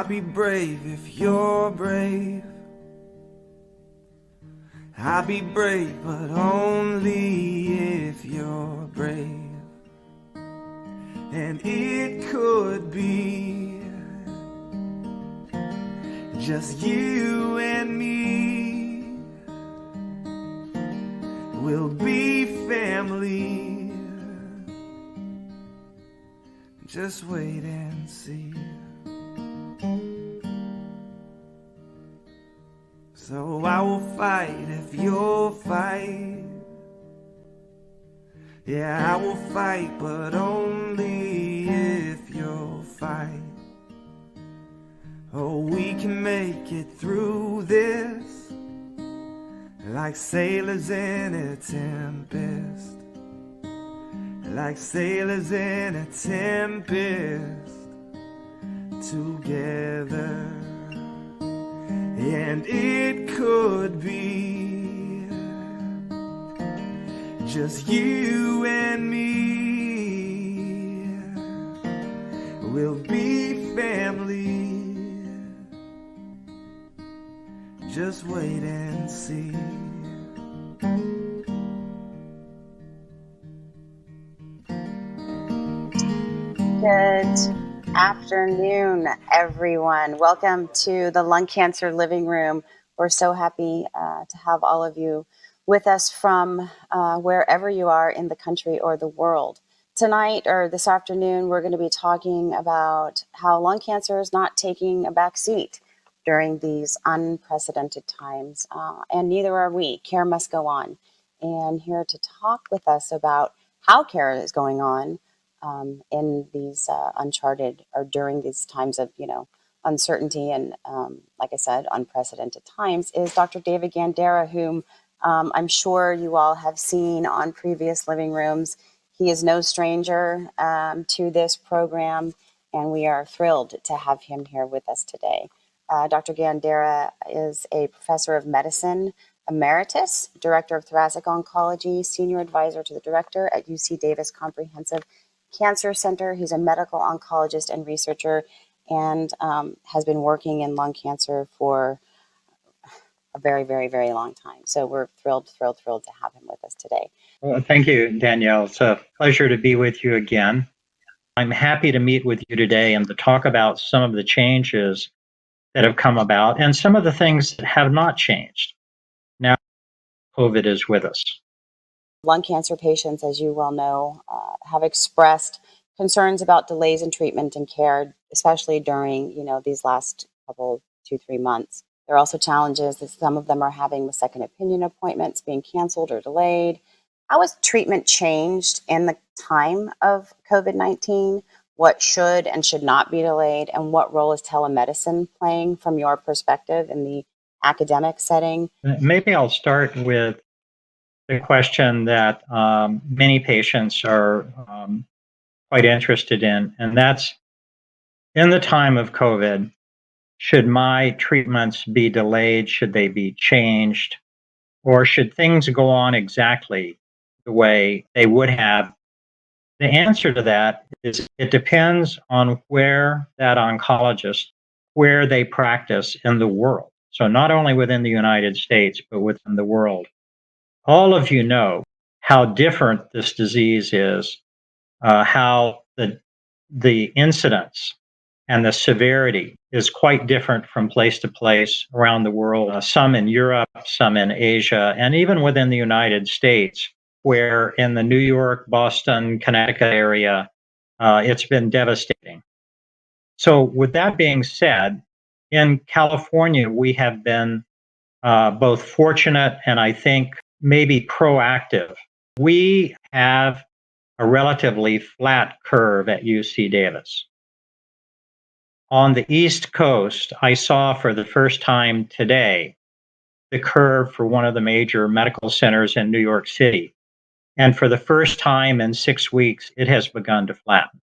be brave if you're brave. I'll be brave, but only if you're brave. And it could be just you and me. We'll be family. Just wait and see. So I will fight if you'll fight. Yeah, I will fight, but only if you'll fight. Oh, we can make it through this like sailors in a tempest. Like sailors in a tempest together. And it could be just you and me. We'll be family. Just wait and see. Good afternoon, everyone. Welcome to the Lung Cancer Living Room. We're so happy to have all of you with us from wherever you are in the country or the world. Tonight or this afternoon, we're going to be talking about how lung cancer is not taking a back seat during these unprecedented times, and neither are we. Care must go on. And here to talk with us about how care is going on in these uncharted or during these times of, uncertainty and, like I said, unprecedented times is Dr. David Gandara, whom I'm sure you all have seen on previous living rooms. He is no stranger to this program, and we are thrilled to have him here with us today. Dr. Gandara is a professor of medicine emeritus, director of thoracic oncology, senior advisor to the director at UC Davis Comprehensive Cancer Center. He's a medical oncologist and researcher and has been working in lung cancer for a very, very, very long time. So we're thrilled to have him with us today. Well, thank you, Danielle. It's a pleasure to be with you again. I'm happy to meet with you today and to talk about some of the changes that have come about and some of the things that have not changed. Now, COVID is with us. Lung cancer patients, as you well know, have expressed concerns about delays in treatment and care, especially during, these last couple, 2-3 months. There are also challenges that some of them are having with second opinion appointments being canceled or delayed. How has treatment changed in the time of COVID-19? What should and should not be delayed? And what role is telemedicine playing from your perspective in the academic setting? Maybe I'll start with the question that many patients are quite interested in, and that's, in the time of COVID, should my treatments be delayed? Should they be changed? Or should things go on exactly the way they would have? The answer to that is it depends on where that oncologist, where they practice in the world. So not only within the United States, but within the world. All of you know how different this disease is, how the incidence and the severity is quite different from place to place around the world, some in Europe, some in Asia, and even within the United States, where in the New York, Boston, Connecticut area, it's been devastating. So with that being said, in California, we have been both fortunate and I think maybe proactive. We have a relatively flat curve at UC Davis. On the East Coast, I saw for the first time today the curve for one of the major medical centers in New York City. And for the first time in 6 weeks, it has begun to flatten.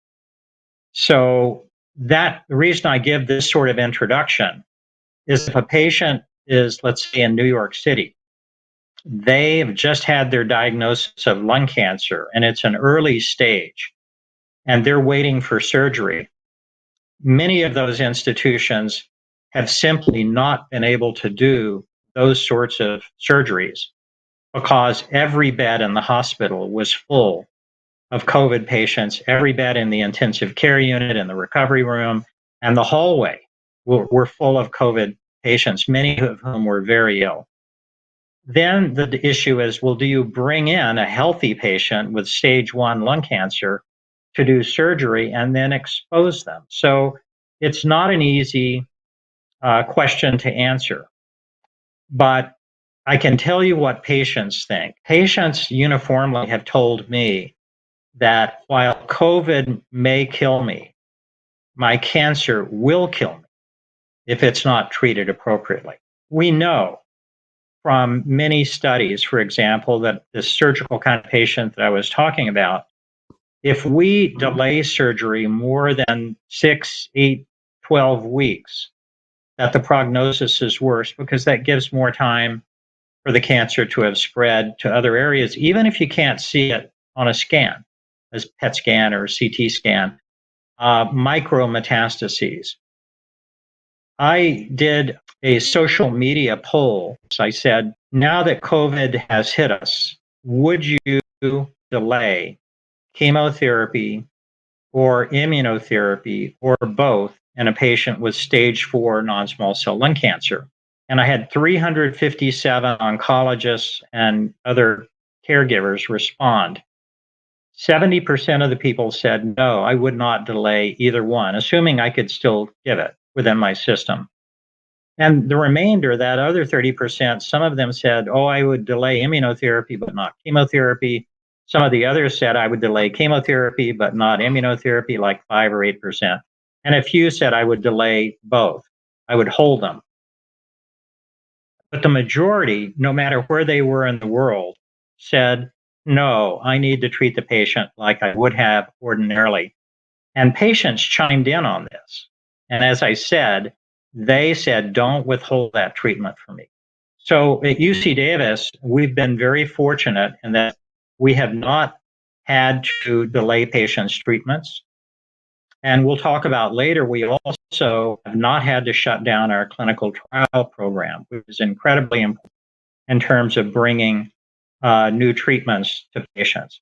So the reason I give this sort of introduction is if a patient is, let's say, in New York City, they've just had their diagnosis of lung cancer and it's an early stage and they're waiting for surgery. many of those institutions have simply not been able to do those sorts of surgeries because every bed in the hospital was full of COVID patients, every bed in the intensive care unit, in the recovery room, and the hallway were full of COVID patients, many of whom were very ill. Then the issue is, well, do you bring in a healthy patient with stage 1 lung cancer to do surgery and then expose them? So it's not an easy question to answer. But I can tell you what patients think. Patients uniformly have told me that while COVID may kill me, my cancer will kill me if it's not treated appropriately. We know from many studies, for example, that the surgical kind of patient that I was talking about, if we delay surgery more than 6, 8, 12 weeks, that the prognosis is worse because that gives more time for the cancer to have spread to other areas, even if you can't see it on a scan, as PET scan or CT scan, micrometastases. I did a social media poll. So I said, now that COVID has hit us, would you delay chemotherapy or immunotherapy or both in a patient with stage 4 non-small cell lung cancer? And I had 357 oncologists and other caregivers respond. 70% of the people said, no, I would not delay either one, assuming I could still give it within my system. And the remainder, that other 30%, some of them said, oh, I would delay immunotherapy, but not chemotherapy. Some of the others said I would delay chemotherapy, but not immunotherapy, like 5 or 8%. And a few said I would delay both. I would hold them. But the majority, no matter where they were in the world, said, no, I need to treat the patient like I would have ordinarily. And patients chimed in on this. And as I said, they said, don't withhold that treatment from me. So at UC Davis, we've been very fortunate in that we have not had to delay patients' treatments. And we'll talk about later, we also have not had to shut down our clinical trial program, which is incredibly important in terms of bringing new treatments to patients.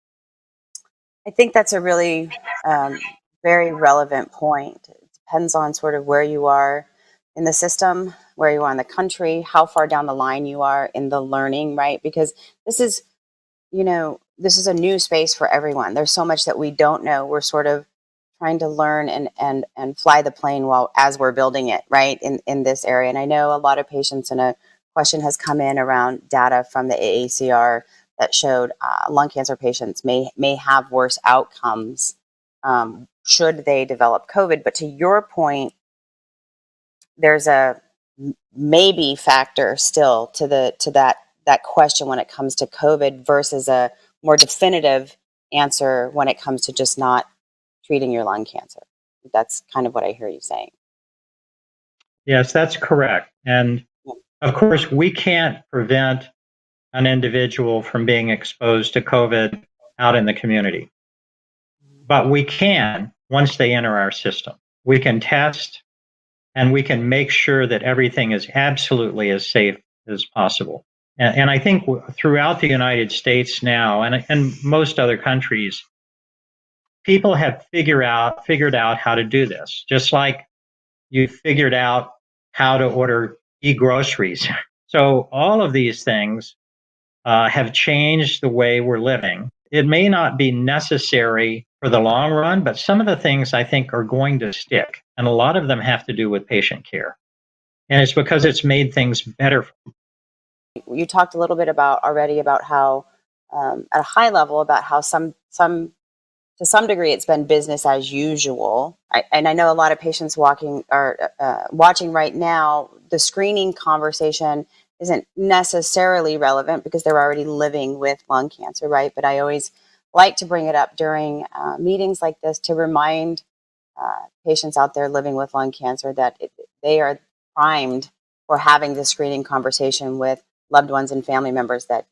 I think that's a really very relevant point. It depends on sort of where you are in the system, where you are in the country, how far down the line you are in the learning, right? Because this is, this is a new space for everyone. There's so much that we don't know. We're sort of trying to learn and fly the plane as we're building it, right, in this area. And I know a lot of patients, and a question has come in around data from the AACR that showed lung cancer patients may have worse outcomes should they develop COVID. But to your point, there's a maybe factor still to that question when it comes to COVID versus a more definitive answer when it comes to just not treating your lung cancer. That's kind of what I hear you saying. Yes, that's correct. And of course, we can't prevent an individual from being exposed to COVID out in the community. But we can, once they enter our system, we can test and we can make sure that everything is absolutely as safe as possible. And I think throughout the United States now and most other countries, people have figured out how to do this, just like you figured out how to order e-groceries. So all of these things have changed the way we're living. It may not be necessary for the long run, but some of the things I think are going to stick. And a lot of them have to do with patient care. And it's because it's made things better. You talked a little bit about how, at a high level, about how to some degree it's been business as usual. And I know a lot of patients watching right now. The screening conversation isn't necessarily relevant because they're already living with lung cancer, right? But I always like to bring it up during meetings like this to remind patients out there living with lung cancer that they are primed for having the screening conversation with loved ones and family members that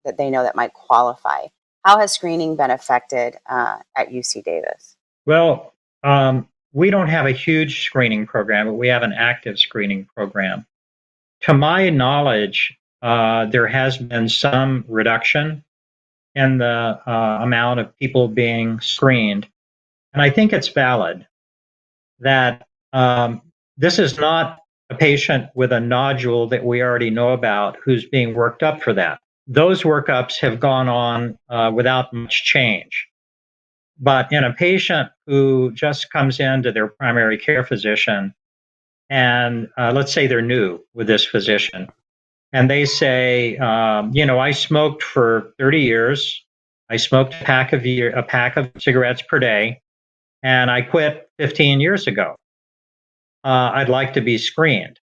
that they know that might qualify. How has screening been affected at UC Davis? Well, we don't have a huge screening program, but we have an active screening program. To my knowledge, there has been some reduction in the amount of people being screened. And I think it's valid that this is not a patient with a nodule that we already know about who's being worked up for that. Those workups have gone on without much change. But in a patient who just comes into their primary care physician, and let's say they're new with this physician, and they say, I smoked for 30 years. I smoked a pack of cigarettes per day, and I quit 15 years ago. I'd like to be screened.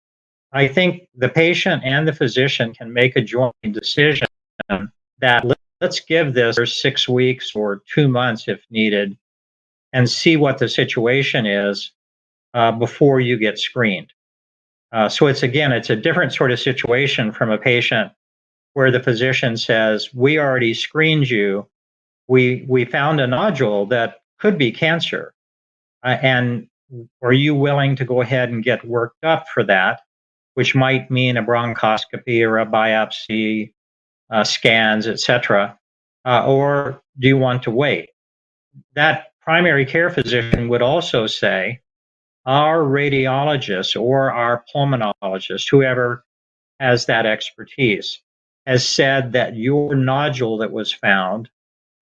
I think the patient and the physician can make a joint decision that let's give this 6 weeks or 2 months if needed and see what the situation is before you get screened. So it's a different sort of situation from a patient where the physician says, we already screened you. We found a nodule that could be cancer. And are you willing to go ahead and get worked up for that, which might mean a bronchoscopy or a biopsy, scans, etc., or do you want to wait? That primary care physician would also say, our radiologist or our pulmonologist, whoever has that expertise, has said that your nodule that was found,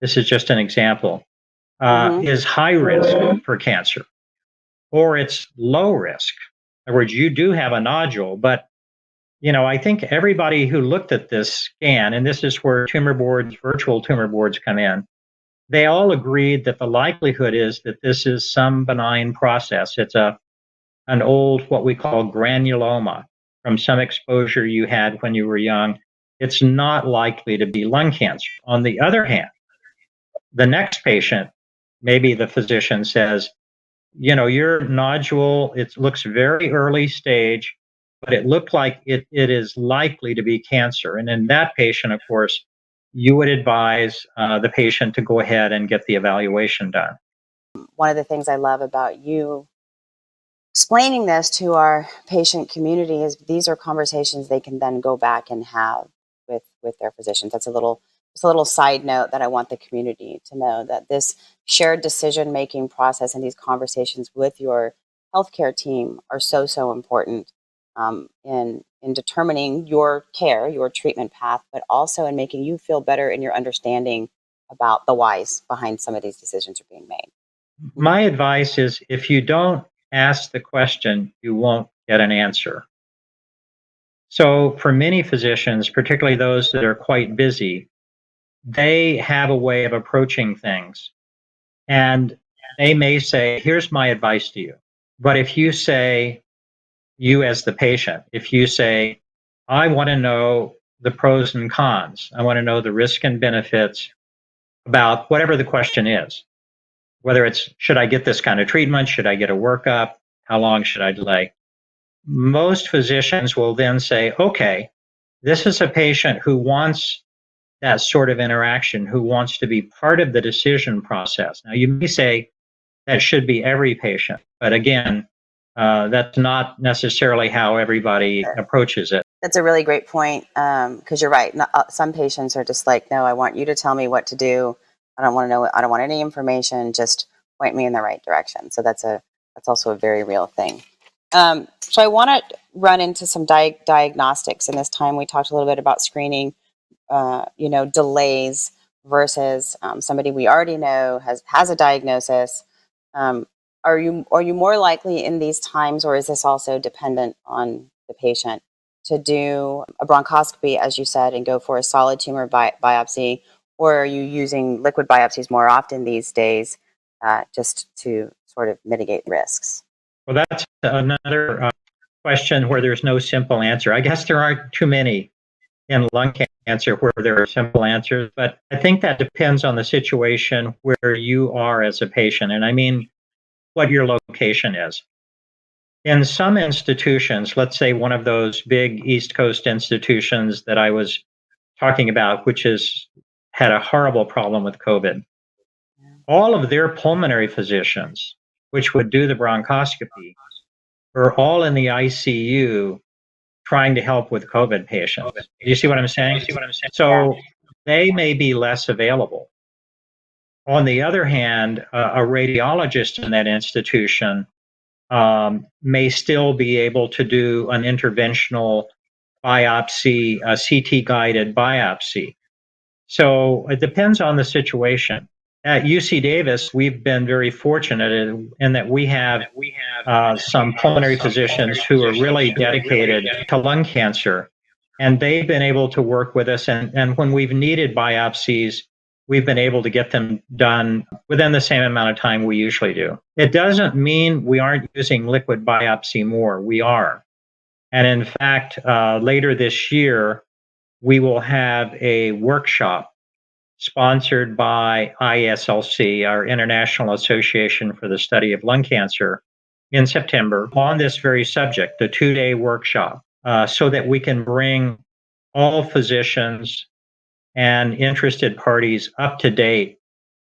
this is just an example, is high risk for cancer, or it's low risk. In other words, you do have a nodule, but I think everybody who looked at this scan, and this is where virtual tumor boards come in, they all agreed that the likelihood is that this is some benign process. It's an old, what we call granuloma from some exposure you had when you were young. It's not likely to be lung cancer. On the other hand, the next patient, maybe the physician says, your nodule, it looks very early stage, but it looked like it is likely to be cancer. And in that patient, of course, you would advise the patient to go ahead and get the evaluation done. One of the things I love about you explaining this to our patient community is these are conversations they can then go back and have with their physicians. That's a little side note that I want the community to know, that this shared decision-making process and these conversations with your healthcare team are so important in determining your care, your treatment path, but also in making you feel better in your understanding about the whys behind some of these decisions are being made. My advice is, if you don't ask the question, you won't get an answer. So for many physicians, particularly those that are quite busy, they have a way of approaching things. And they may say, here's my advice to you. But if you say, you as the patient, if you say, I want to know the pros and cons, I want to know the risk and benefits about whatever the question is, whether it's, should I get this kind of treatment? Should I get a workup? How long should I delay? Most physicians will then say, okay, this is a patient who wants that sort of interaction, who wants to be part of the decision process. Now, you may say that should be every patient, but again, that's not necessarily how everybody approaches it. That's a really great point, because you're right. Some patients are just like, no, I want you to tell me what to do. I don't want to know. I don't want any information. Just point me in the right direction. So that's also a very real thing. So I want to run into some diagnostics in this time. We talked a little bit about screening, delays versus somebody we already know has a diagnosis. Are you more likely in these times, or is this also dependent on the patient, to do a bronchoscopy, as you said, and go for a solid tumor biopsy, or are you using liquid biopsies more often these days, just to sort of mitigate risks? Well, that's another question where there's no simple answer. I guess there aren't too many in lung cancer where there are simple answers, but I think that depends on the situation where you are as a patient, and I mean what your location is. In some institutions, let's say one of those big East Coast institutions that I was talking about, which has had a horrible problem with COVID, all of their pulmonary physicians which would do the bronchoscopy, are all in the ICU trying to help with COVID patients. Do you see what I'm saying? So they may be less available. On the other hand, a radiologist in that institution may still be able to do an interventional biopsy, a CT-guided biopsy. So it depends on the situation. At UC Davis, we've been very fortunate in that we have some pulmonary physicians who are really dedicated to lung cancer, and they've been able to work with us. And when we've needed biopsies, we've been able to get them done within the same amount of time we usually do. It doesn't mean we aren't using liquid biopsy more. We are. And in fact, later this year, we will have a workshop sponsored by ISLC, our International Association for the Study of Lung Cancer, in September on this very subject, the 2-day workshop, so that we can bring all physicians and interested parties up to date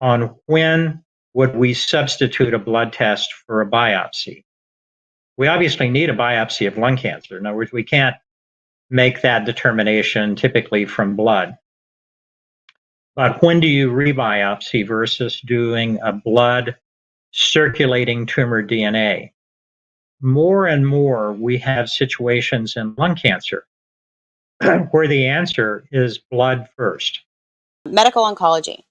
on when would we substitute a blood test for a biopsy. We obviously need a biopsy of lung cancer. In other words, we can't make that determination typically from blood. But when do you rebiopsy versus doing a blood circulating tumor DNA? More and more, we have situations in lung cancer where the answer is blood first. Medical oncology.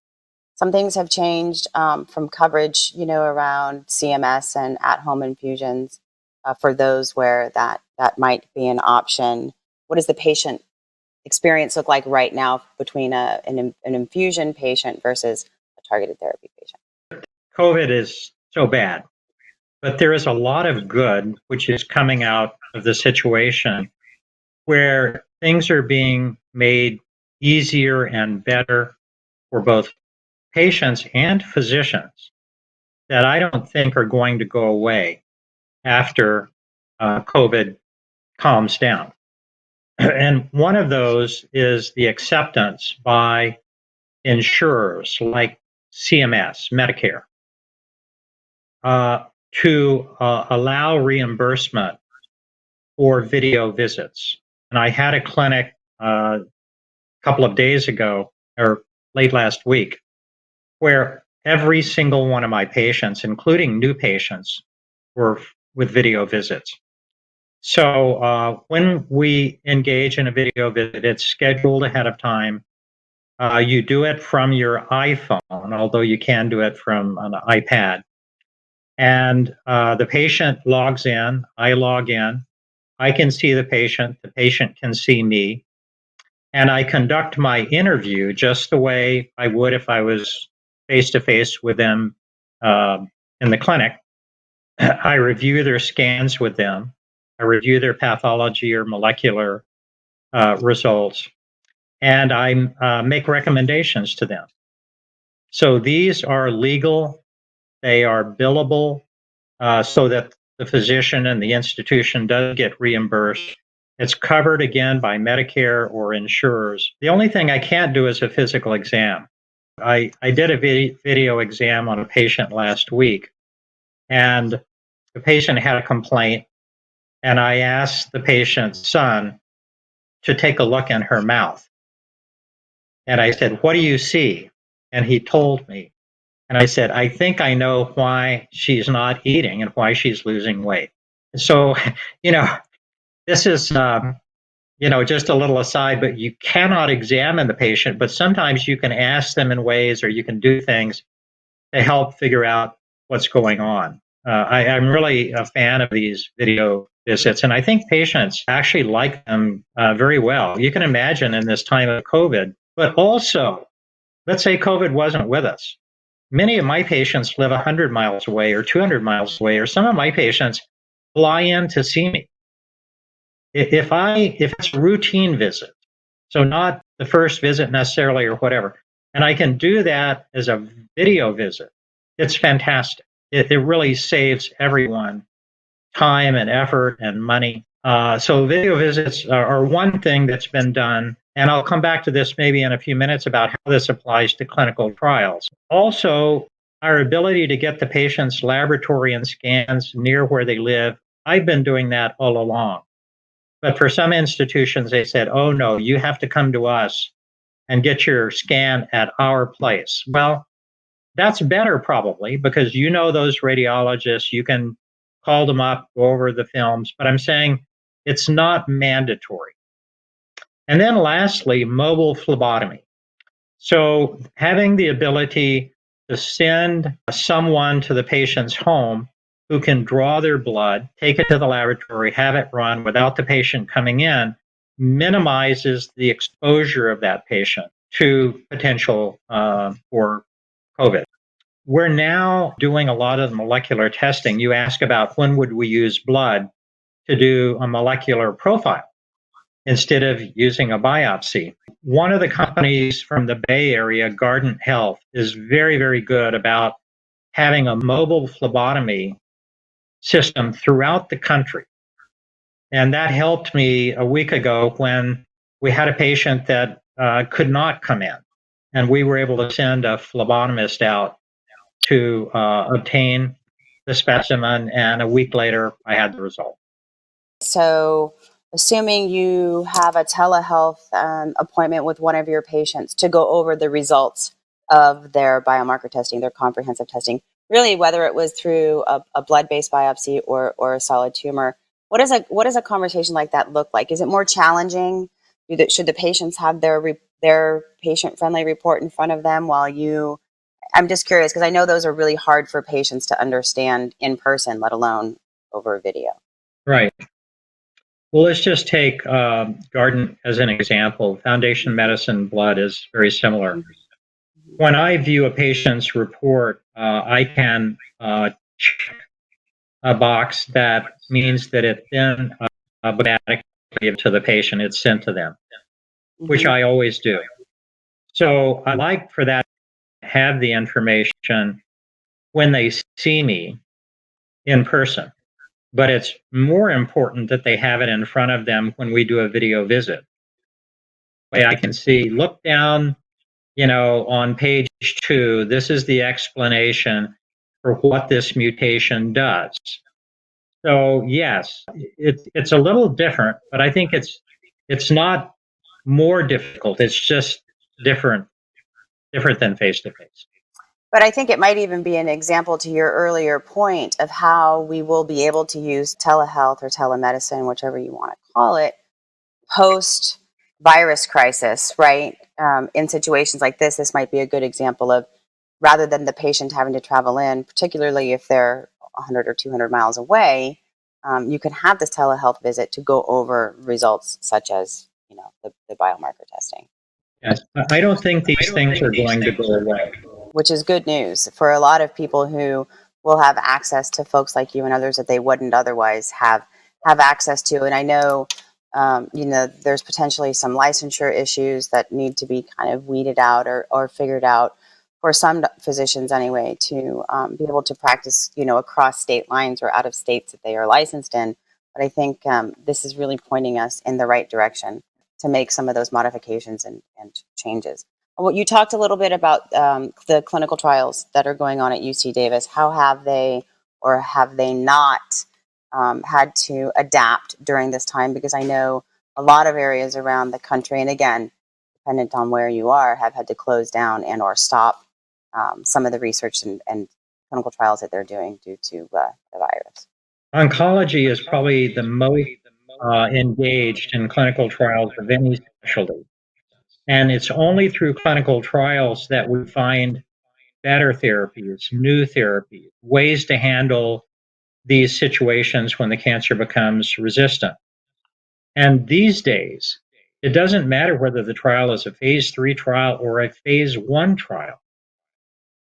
Some things have changed from coverage, around CMS and at-home infusions for those where that might be an option. What does the patient experience look like right now between an infusion patient versus a targeted therapy patient? COVID is so bad, but there is a lot of good which is coming out of the situation where things are being made easier and better for both patients and physicians that I don't think are going to go away after COVID calms down. And one of those is the acceptance by insurers like CMS, Medicare, to allow reimbursement for video visits. And I had a clinic a couple of days ago, or late last week, where every single one of my patients, including new patients, were with video visits. So when we engage in a video visit, it's scheduled ahead of time. You do it from your iPhone, although you can do it from an iPad. And the patient logs in, I log in, I can see the patient can see me, and I conduct my interview just the way I would if I was face-to-face with them in the clinic. I review their scans with them. I review their pathology or molecular results, and I make recommendations to them. So these are legal, they are billable, so that the physician and the institution does get reimbursed. It's covered again by Medicare or insurers. The only thing I can't do is a physical exam. I did a video exam on a patient last week, and the patient had a complaint, and I asked the patient's son to take a look in her mouth. And I said, "What do you see?" And he told me. And I said, "I think I know why she's not eating and why she's losing weight." So, this is, just a little aside, but you cannot examine the patient, but sometimes you can ask them in ways, or you can do things to help figure out what's going on. I'm really a fan of these video visits, and I think patients actually like them very well. You can imagine in this time of COVID, but also, let's say COVID wasn't with us. Many of my patients live 100 miles away or 200 miles away, or some of my patients fly in to see me. If it's a routine visit, so not the first visit necessarily or whatever, and I can do that as a video visit, it's fantastic. It really saves everyone time and effort and money. So video visits are one thing that's been done, and I'll come back to this maybe in a few minutes about how this applies to clinical trials. Also, our ability to get the patient's laboratory and scans near where they live, I've been doing that all along. But for some institutions, they said, oh no, you have to come to us and get your scan at our place. Well, that's better probably because you know those radiologists, you can call them up, go over the films, but I'm saying it's not mandatory. And then lastly, mobile phlebotomy. So having the ability to send someone to the patient's home who can draw their blood, take it to the laboratory, have it run without the patient coming in, minimizes the exposure of that patient to potential for COVID. We're now doing a lot of molecular testing. You ask about when would we use blood to do a molecular profile instead of using a biopsy. One of the companies from the Bay Area, Guardant Health, is very, very good about having a mobile phlebotomy system throughout the country. And that helped me a week ago when we had a patient that could not come in. And we were able to send a phlebotomist out to obtain the specimen. And a week later, I had the result. So, assuming you have a telehealth appointment with one of your patients to go over the results of their biomarker testing, their comprehensive testing, really whether it was through a blood-based biopsy or a solid tumor, what does a conversation like that look like? Is it more challenging? Should the patients have their patient-friendly report in front of them while you? I'm just curious because I know those are really hard for patients to understand in person, let alone over a video. Right. Well, let's just take Guardant as an example. Foundation medicine blood is very similar. Mm-hmm. When I view a patient's report, I can check a box that means that it's been automatically given to the patient, it's sent to them, which I always do. So I like for that to have the information when they see me in person. But it's more important that they have it in front of them when we do a video visit. I can see, look down, on page 2, this is the explanation for what this mutation does. So yes, it's a little different, but I think it's not more difficult. It's just different than face to face. But I think it might even be an example to your earlier point of how we will be able to use telehealth or telemedicine, whichever you want to call it, post virus crisis, right? In situations like this might be a good example of rather than the patient having to travel in, particularly if they're 100 or 200 miles away, you can have this telehealth visit to go over results such as, the biomarker testing. Yes, I don't think these things are going to go away. Which is good news for a lot of people who will have access to folks like you and others that they wouldn't otherwise have access to. And I know, there's potentially some licensure issues that need to be kind of weeded out or figured out for some physicians anyway to be able to practice, across state lines or out of states that they are licensed in. But I think this is really pointing us in the right direction to make some of those modifications and changes. Well, you talked a little bit about the clinical trials that are going on at UC Davis. How have they or have they not had to adapt during this time? Because I know a lot of areas around the country, and again, dependent on where you are, have had to close down and or stop some of the research and clinical trials that they're doing due to the virus. Oncology is probably the most engaged in clinical trials of any specialty. And it's only through clinical trials that we find better therapies, new therapies, ways to handle these situations when the cancer becomes resistant. And these days, it doesn't matter whether the trial is a phase 3 trial or a phase 1 trial.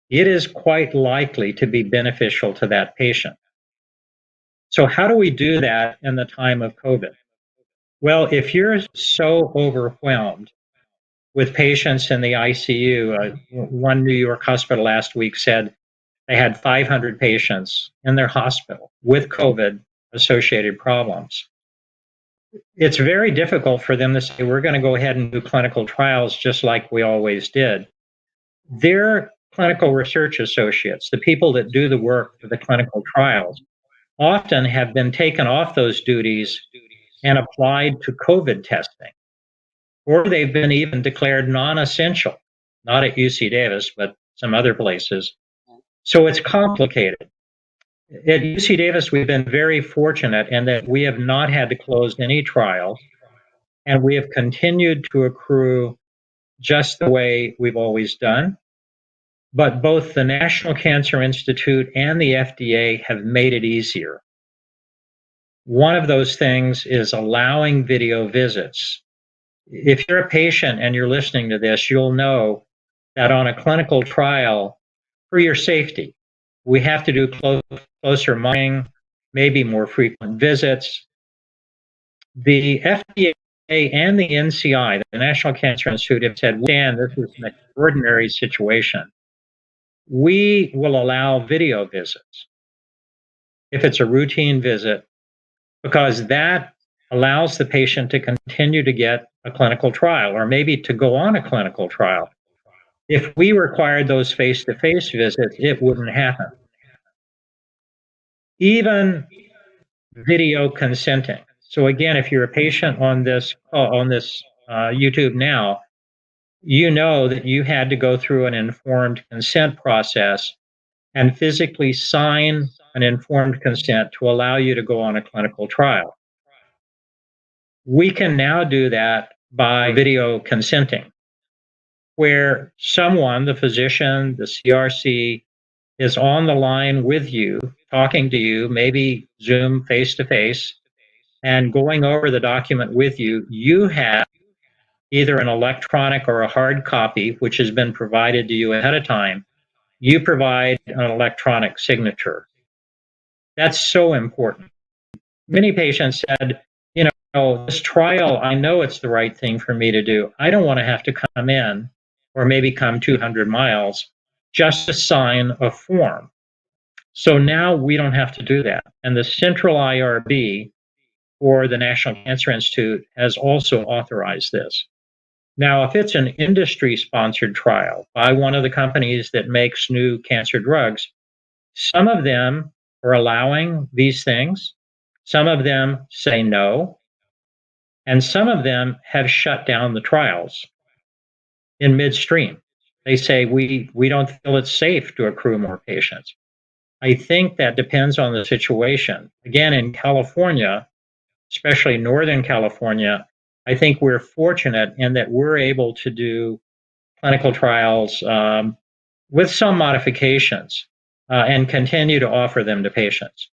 It is quite likely to be beneficial to that patient. So how do we do that in the time of COVID? Well, if you're so overwhelmed with patients in the ICU, one New York hospital last week said they had 500 patients in their hospital with COVID associated problems. It's very difficult for them to say, we're going to go ahead and do clinical trials just like we always did. Their clinical research associates, the people that do the work for the clinical trials, often have been taken off those duties and applied to COVID testing, or they've been even declared non-essential, not at UC Davis, but some other places. So it's complicated. At UC Davis, we've been very fortunate in that we have not had to close any trials, and we have continued to accrue just the way we've always done. But both the National Cancer Institute and the FDA have made it easier. One of those things is allowing video visits. If you're a patient and you're listening to this, you'll know that on a clinical trial, for your safety, we have to do closer monitoring, maybe more frequent visits. The FDA and the NCI, the National Cancer Institute, have said, Dan, this is an extraordinary situation. We will allow video visits if it's a routine visit, because that allows the patient to continue to get a clinical trial or maybe to go on a clinical trial. If we required those face-to-face visits, it wouldn't happen. Even video consenting. So again, if you're a patient on this YouTube now, you know that you had to go through an informed consent process and physically sign an informed consent to allow you to go on a clinical trial. We can now do that by video consenting, where someone, the physician, the CRC, is on the line with you, talking to you, maybe Zoom face to face, and going over the document with you. You have either an electronic or a hard copy, which has been provided to you ahead of time. You provide an electronic signature. That's so important. Many patients said, this trial, I know it's the right thing for me to do. I don't want to have to come in or maybe come 200 miles just to sign a form. So now we don't have to do that. And the central IRB for the National Cancer Institute has also authorized this. Now, if it's an industry-sponsored trial by one of the companies that makes new cancer drugs, some of them are allowing these things. Some of them say no. And some of them have shut down the trials in midstream. They say, we don't feel it's safe to accrue more patients. I think that depends on the situation. Again, in California, especially Northern California, I think we're fortunate in that we're able to do clinical trials with some modifications and continue to offer them to patients.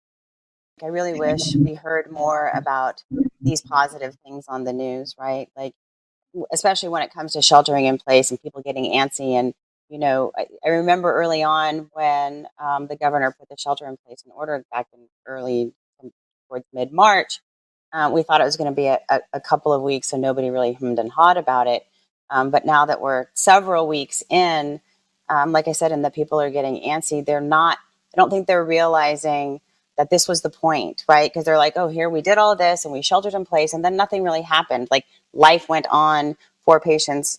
I really wish we heard more about these positive things on the news, right? Like, especially when it comes to sheltering in place and people getting antsy. And, I remember early on when the governor put the shelter in place in order back in towards mid-March. We thought it was going to be a couple of weeks, so nobody really hummed and hawed about it. But now that we're several weeks in, like I said, and the people are getting antsy, I don't think they're realizing that this was the point, right? Because they're like, oh, here we did all this and we sheltered in place and then nothing really happened. Like life went on for patients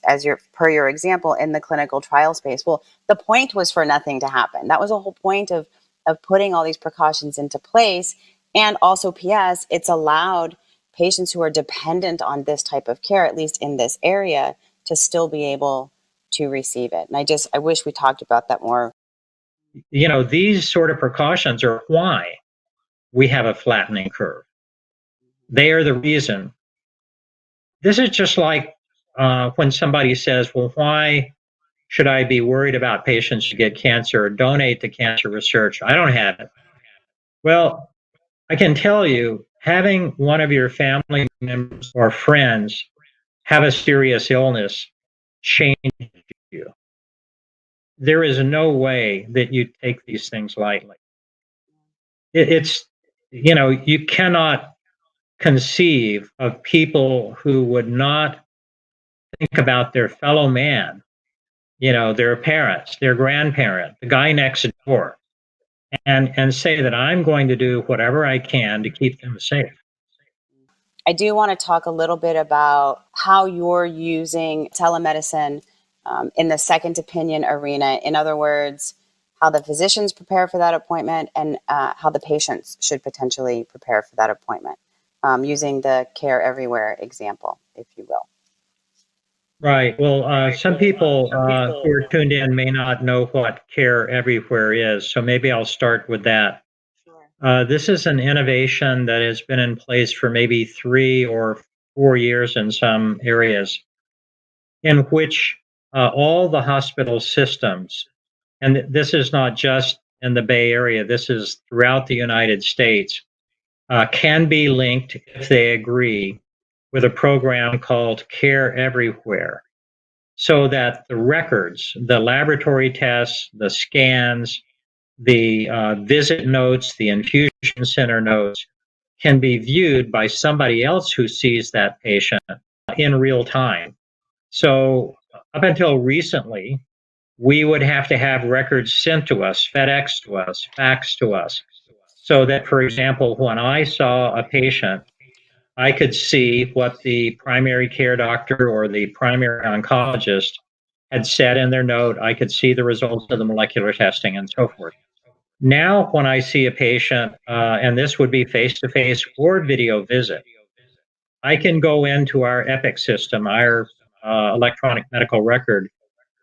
per your example in the clinical trial space. Well, the point was for nothing to happen. That was the whole point of putting all these precautions into place. And also, P.S., it's allowed patients who are dependent on this type of care, at least in this area, to still be able to receive it. And I wish we talked about that more. These sort of precautions are why we have a flattening curve. They are the reason. This is just like when somebody says, well, why should I be worried about patients who get cancer or donate to cancer research? I don't have it. Well, I can tell you, having one of your family members or friends have a serious illness changes you. There is no way that you take these things lightly. You cannot conceive of people who would not think about their fellow man, their parents, their grandparent, the guy next door, and say that I'm going to do whatever I can to keep them safe. I do want to talk a little bit about how you're using telemedicine in the second opinion arena. In other words, how the physicians prepare for that appointment and how the patients should potentially prepare for that appointment, using the care everywhere example, if you will. Right. Well, some people who are tuned in may not know what care everywhere is, so maybe I'll start with that. This is an innovation that has been in place for maybe 3 or 4 years in some areas, in which all the hospital systems, and this is not just in the Bay Area, this is throughout the United States, can be linked, if they agree, with a program called Care Everywhere, so that the records, the laboratory tests, the scans, the visit notes, the infusion center notes, can be viewed by somebody else who sees that patient in real time. So, up until recently, we would have to have records sent to us, FedEx to us, fax to us, so that, for example, when I saw a patient, I could see what the primary care doctor or the primary oncologist had said in their note. I could see the results of the molecular testing and so forth. Now, when I see a patient, and this would be face to face or video visit, I can go into our Epic system, our electronic medical record,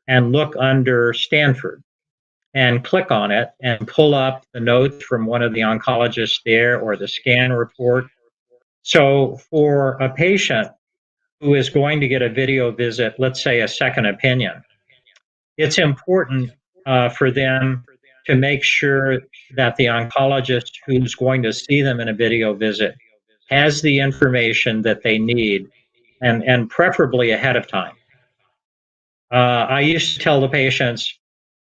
and look under Stanford and click on it and pull up the notes from one of the oncologists there or the scan report. So, for a patient who is going to get a video visit, let's say a second opinion, it's important for them to make sure that the oncologist who's going to see them in a video visit has the information that they need, and preferably ahead of time. I used to tell the patients,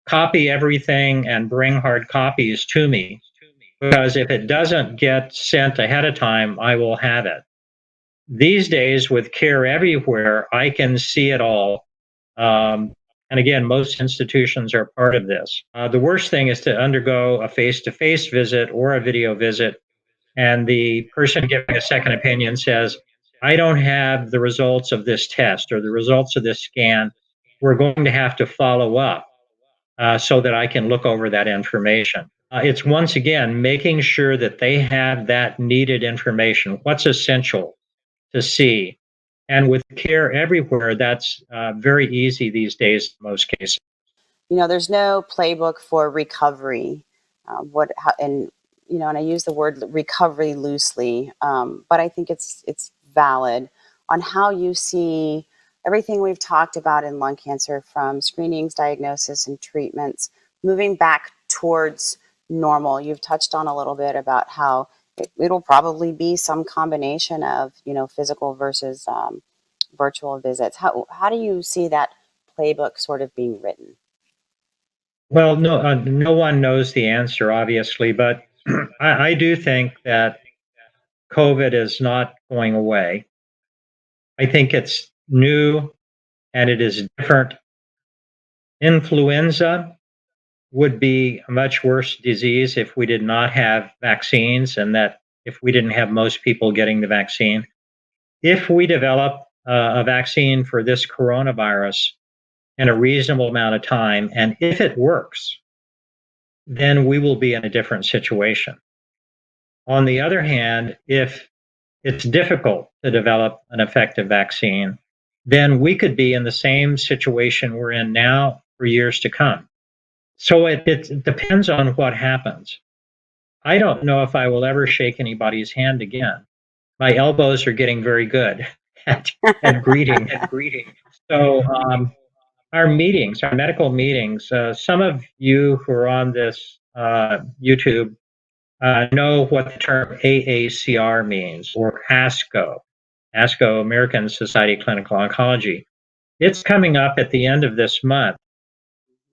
copy everything and bring hard copies to me, because if it doesn't get sent ahead of time, I will have it. These days, with Care Everywhere, I can see it all. And again, most institutions are part of this. The worst thing is to undergo a face to face visit or a video visit, and the person giving a second opinion says, I don't have the results of this test or the results of this scan. We're going to have to follow up so that I can look over that information. It's once again making sure that they have that needed information, what's essential to see. And with Care Everywhere, that's very easy these days in most cases. There's no playbook for recovery. And I use the word recovery loosely, but I think it's valid on how you see everything we've talked about in lung cancer, from screenings, diagnosis, and treatments, moving back towards normal. You've touched on a little bit about how it'll probably be some combination of physical versus virtual visits. How do you see that playbook sort of being written? Well, no one knows the answer, obviously, but I do think that COVID is not going away. I think it's new and it is different. Influenza would be a much worse disease if we did not have vaccines, and that if we didn't have most people getting the vaccine. If we develop a vaccine for this coronavirus in a reasonable amount of time, and if it works, then we will be in a different situation. On the other hand, if it's difficult to develop an effective vaccine, then we could be in the same situation we're in now for years to come. So it depends on what happens. I don't know if I will ever shake anybody's hand again. My elbows are getting very good at greeting. So our meetings, our medical meetings, some of you who are on this YouTube know what the term AACR means, or ASCO, American Society of Clinical Oncology. It's coming up at the end of this month,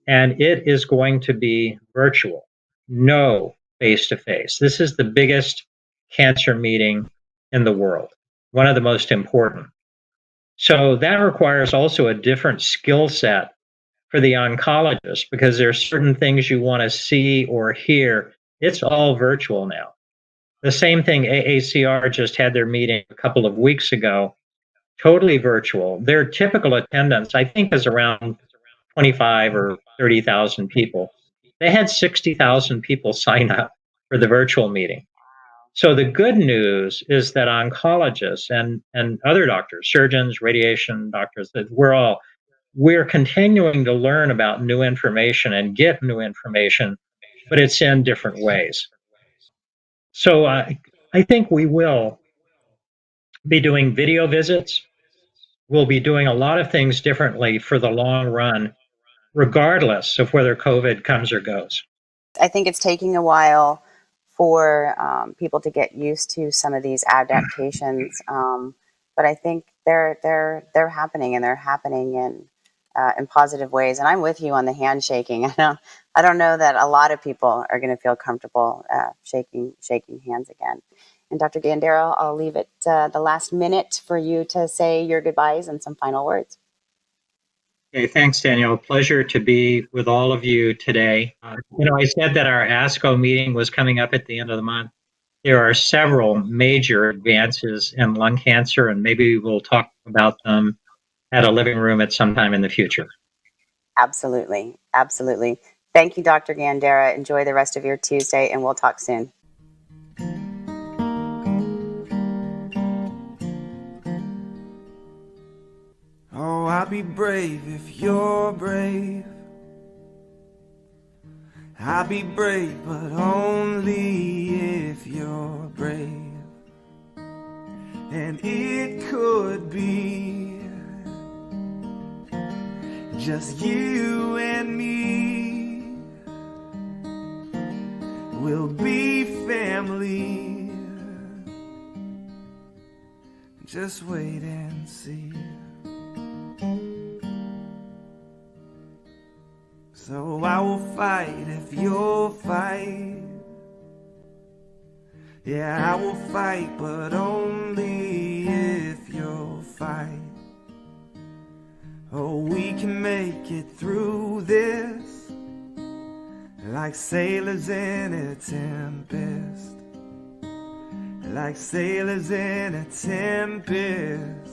and it is going to be virtual, no face to face. This is the biggest cancer meeting in the world, one of the most important. So that requires also a different skill set for the oncologist, because there are certain things you want to see or hear. It's all virtual now. The same thing, AACR just had their meeting a couple of weeks ago, totally virtual. Their typical attendance, I think, is around 25 or 30,000 people. They had 60,000 people sign up for the virtual meeting. So the good news is that oncologists and other doctors, surgeons, radiation doctors, that we're continuing to learn about new information and get new information, but it's in different ways. So I think we will be doing video visits. We'll be doing a lot of things differently for the long run, regardless of whether COVID comes or goes. I think it's taking a while for people to get used to some of these adaptations, but I think they're happening, and they're happening in positive ways. And I'm with you on the handshaking. I don't know that a lot of people are going to feel comfortable shaking hands again. And Dr. Gandara, I'll leave it the last minute for you to say your goodbyes and some final words. Okay, thanks, Danielle. Pleasure to be with all of you today. I said that our ASCO meeting was coming up at the end of the month. There are several major advances in lung cancer, and maybe we'll talk about them at a living room at some time in the future. Absolutely. Absolutely. Thank you, Dr. Gandara. Enjoy the rest of your Tuesday, and we'll talk soon. Oh, I'll be brave if you're brave. I'll be brave, but only if you're brave. And it could be just you and me. We'll be family. Just wait and see. So I will fight if you'll fight. Yeah, I will fight, but only if you'll fight. Oh, we can make it through this like sailors in a tempest. Like sailors in a tempest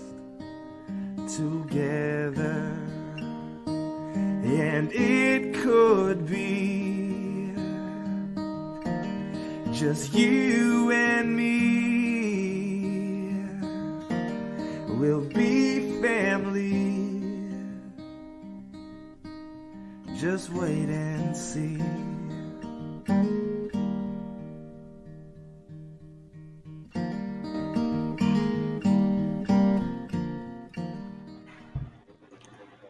together. And it could be just you and me. We'll be family. Just wait and see.